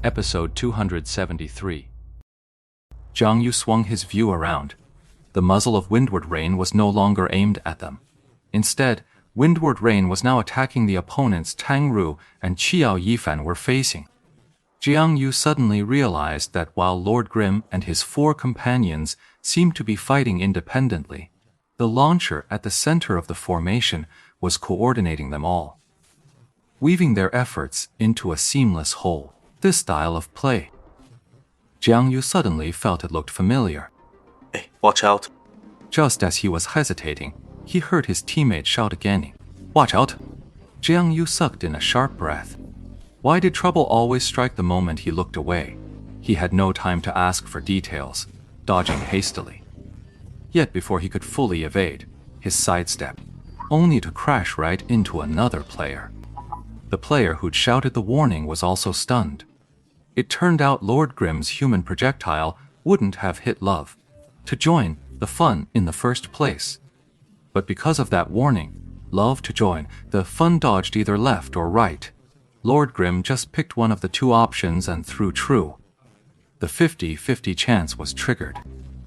Episode 273. Jiang Yu swung his view around. The muzzle of Windward Rain was no longer aimed at them. Instead, Windward Rain was now attacking the opponents Tang Ru and Qiao Yifan were facing. Jiang Yu suddenly realized that while Lord Grimm and his 4 companions seemed to be fighting independently, the launcher at the center of the formation was coordinating them all, weaving their efforts into a seamless whole. This style of play. Jiang Yu suddenly felt it looked familiar. Hey, watch out. Just as he was hesitating, he heard his teammate shout again, "Watch out!" Jiang Yu sucked in a sharp breath. Why did trouble always strike the moment he looked away? He had no time to ask for details, dodging hastily. Yet before he could fully evade, his sidestep, only to crash right into another player. The player who'd shouted the warning was also stunned. It turned out Lord Grimm's human projectile wouldn't have hit Love to join the fun in the first place. But because of that warning, Love to join, the fun dodged either left or right. Lord Grimm just picked one of the 2 options and threw true. The 50-50 chance was triggered.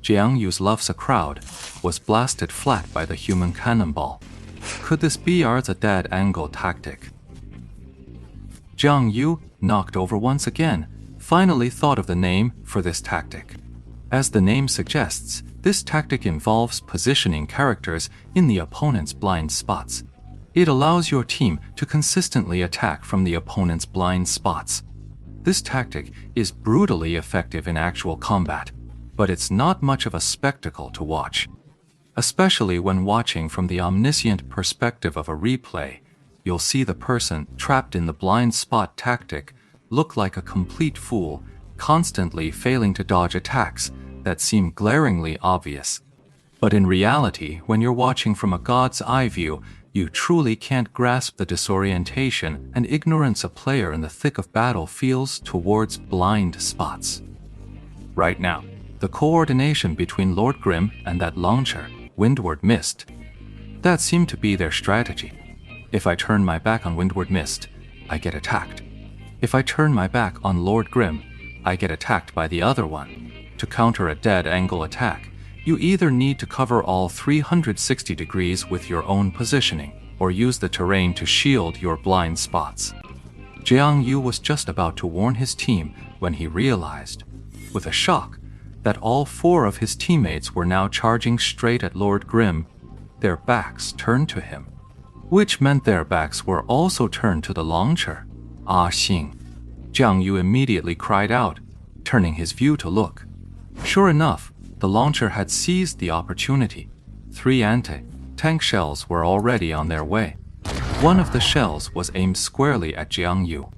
Jiang Yu's Love's a crowd was blasted flat by the human cannonball. Could this be a dead angle tactic? Jiang Yu, knocked over once again, finally thought of the name for this tactic. As the name suggests, this tactic involves positioning characters in the opponent's blind spots. It allows your team to consistently attack from the opponent's blind spots. This tactic is brutally effective in actual combat, but it's not much of a spectacle to watch. Especially when watching from the omniscient perspective of a replay, you'll see the person trapped in the blind spot tactic look like a complete fool, constantly failing to dodge attacks that seem glaringly obvious. But in reality, when you're watching from a god's eye view, you truly can't grasp the disorientation and ignorance a player in the thick of battle feels towards blind spots. Right now, the coordination between Lord Grimm and that launcher, Windward Mist, that seemed to be their strategy. If I turn my back on Windward Mist, I get attacked. If I turn my back on Lord Grimm, I get attacked by the other one. To counter a dead angle attack, you either need to cover all 360 degrees with your own positioning, or use the terrain to shield your blind spots. Jiang Yu was just about to warn his team when he realized, with a shock, that all 4 of his teammates were now charging straight at Lord Grimm, their backs turned to him, which meant their backs were also turned to the launcher. Ah Xing. Jiang Yu immediately cried out, turning his view to look. Sure enough, the launcher had seized the opportunity. 3 anti-tank shells were already on their way. One of the shells was aimed squarely at Jiang Yu.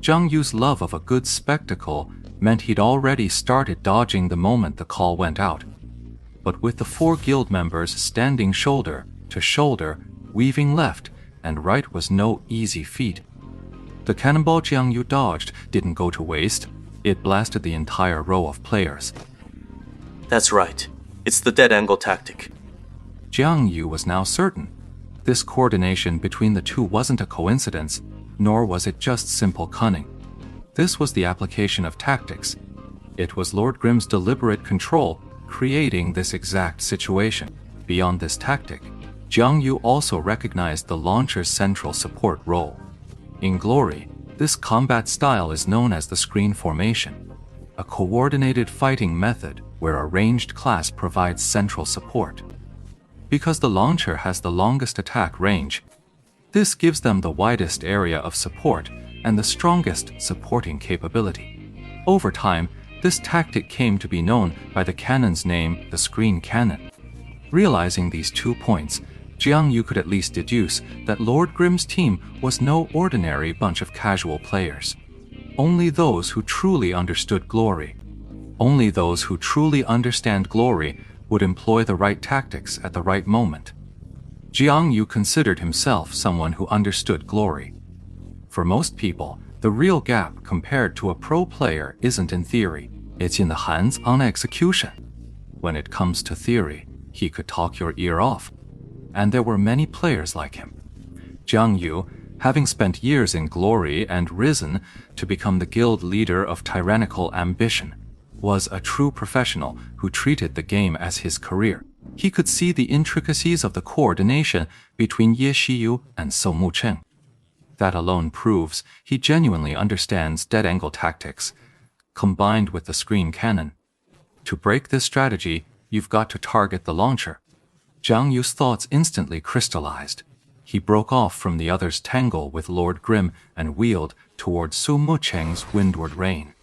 Jiang Yu's love of a good spectacle meant he'd already started dodging the moment the call went out. But with the 4 guild members standing shoulder to shoulder, weaving left and right was no easy feat. The cannonball Jiang Yu dodged didn't go to waste. It blasted the entire row of players. That's right. It's the dead angle tactic. Jiang Yu was now certain. This coordination between the 2 wasn't a coincidence, nor was it just simple cunning. This was the application of tactics. It was Lord Grimm's deliberate control creating this exact situation. Beyond this tactic, Jiang Yu also recognized the launcher's central support role. In Glory, this combat style is known as the screen formation, a coordinated fighting method where a ranged class provides central support. Because the launcher has the longest attack range, this gives them the widest area of support and the strongest supporting capability. Over time, this tactic came to be known by the cannon's name, the screen cannon. Realizing these 2 points, Jiang Yu could at least deduce that Lord Grimm's team was no ordinary bunch of casual players. Only those who truly understood Glory. Only those who truly understand Glory would employ the right tactics at the right moment. Jiang Yu considered himself someone who understood Glory. For most people, the real gap compared to a pro player isn't in theory, it's in the hands-on execution. When it comes to theory, he could talk your ear off. And there were many players like him. Jiang Yu having spent years in glory and risen to become the guild leader of tyrannical ambition, was a true professional who treated the game as his career. He could see the intricacies of the coordination between Ye Shiyu and Sou Mucheng. That alone proves he genuinely understands dead-angle tactics, combined with the screen cannon. To break this strategy, you've got to target the launcher. Jiang Yu's thoughts instantly crystallized. He broke off from the other's tangle with Lord Grimm and wheeled toward Sou Mucheng's windward rain.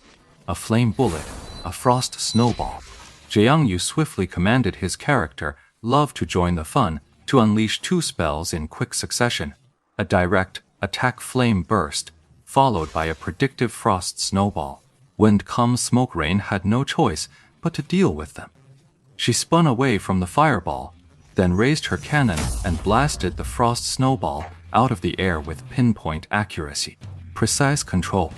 A flame bullet, a frost snowball. Jiang Yu swiftly commanded his character, Love, to join the fun, to unleash 2 spells in quick succession. A direct attack flame burst, followed by a predictive frost snowball. Wind Come Smoke Rain had no choice but to deal with them. She spun away from the fireball, then raised her cannon and blasted the frost snowball out of the air with pinpoint accuracy. Precise control.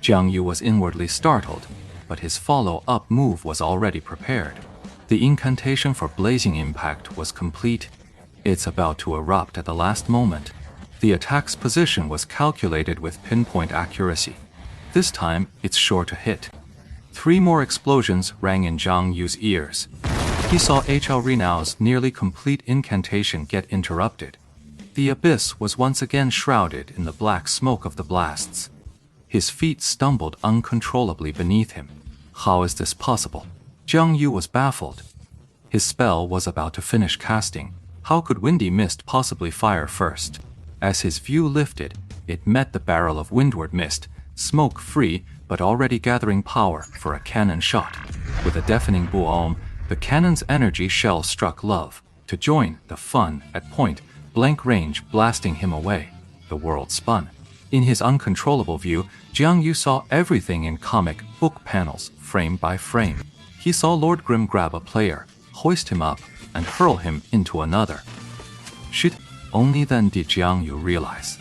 Jiang Yu was inwardly startled, but his follow-up move was already prepared. The incantation for Blazing Impact was complete. It's about to erupt at the last moment. The attack's position was calculated with pinpoint accuracy. This time, it's sure to hit. 3 more explosions rang in Jiang Yu's ears. He saw H.L. Renau's nearly complete incantation get interrupted. The abyss was once again shrouded in the black smoke of the blasts. His feet stumbled uncontrollably beneath him. How is this possible? Jiang Yu was baffled. His spell was about to finish casting. How could Windy Mist possibly fire first? As his view lifted, it met the barrel of Windward Mist, smoke-free but already gathering power for a cannon shot. With a deafening boom, the cannon's energy shell struck Love, to join the fun at point-blank range, blasting him away. The world spun. In his uncontrollable view, Jiang Yu saw everything in comic book panels, frame by frame. He saw Lord Grimm grab a player, hoist him up, and hurl him into another. Shit! Only then did Jiang Yu realize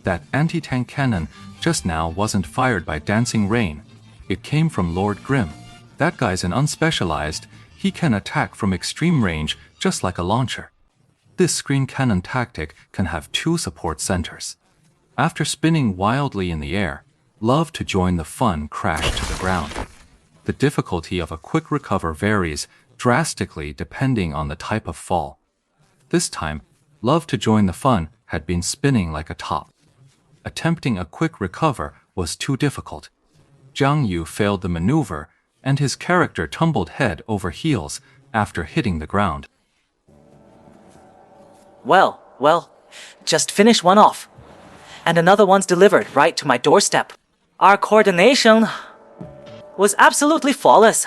that anti-tank cannon just now wasn't fired by Dancing Rain. It came from Lord Grimm. That guy's an unspecialized. He can attack from extreme range just like a launcher. This screen cannon tactic can have 2 support centers. After spinning wildly in the air, Love, to join the fun, crashed to the ground. The difficulty of a quick recover varies drastically depending on the type of fall. This time, Love, to join the fun had been spinning like a top. Attempting a quick recover was too difficult. Jiang Yu failed the maneuver, and his character tumbled head over heels after hitting the ground. Well, just finished one off. And another one's delivered right to my doorstep. Our coordination was absolutely flawless.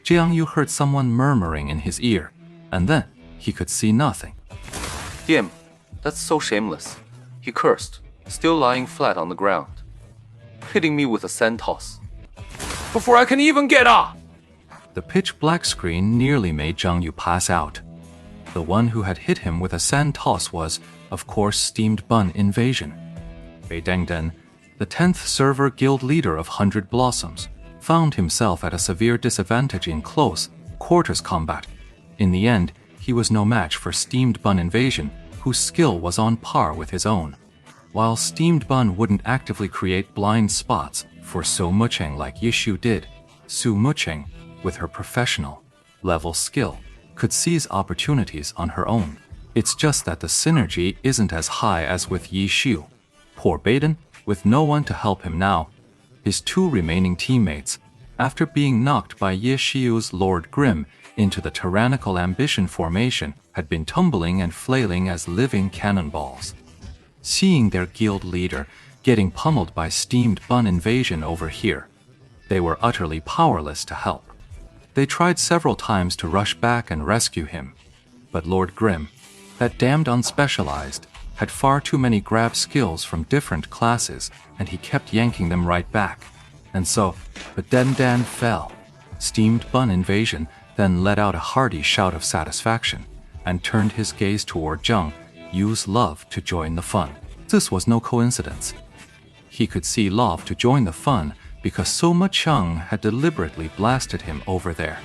Jiang Yu heard someone murmuring in his ear, and then he could see nothing. Him, that's so shameless. He cursed, still lying flat on the ground, hitting me with a sand toss. Before I can even get up! The pitch-black screen nearly made Jiang Yu pass out. The one who had hit him with a sand toss was, of course, Steamed Bun Invasion. Bei Dengden, the 10th server guild leader of 100 Blossoms, found himself at a severe disadvantage in close quarters combat. In the end, he was no match for Steamed Bun Invasion, whose skill was on par with his own. While Steamed Bun wouldn't actively create blind spots for Sou Mucheng like Yishu did, Sou Mucheng, with her professional-level skill, could seize opportunities on her own. It's just that the synergy isn't as high as with Yishu. Poor Baden, with no one to help him now. His 2 remaining teammates, after being knocked by Ye Shiyu's Lord Grimm into the tyrannical ambition formation, had been tumbling and flailing as living cannonballs. Seeing their guild leader getting pummeled by Steamed Bun Invasion over here, they were utterly powerless to help. They tried several times to rush back and rescue him, but Lord Grimm, that damned unspecialized, had far too many grab skills from different classes, and he kept yanking them right back. And so, Dan fell. Steamed Bun Invasion then let out a hearty shout of satisfaction, and turned his gaze toward Jiang Yu's Love to join the fun. This was no coincidence. He could see Love to join the fun because Sou Mucheng had deliberately blasted him over there.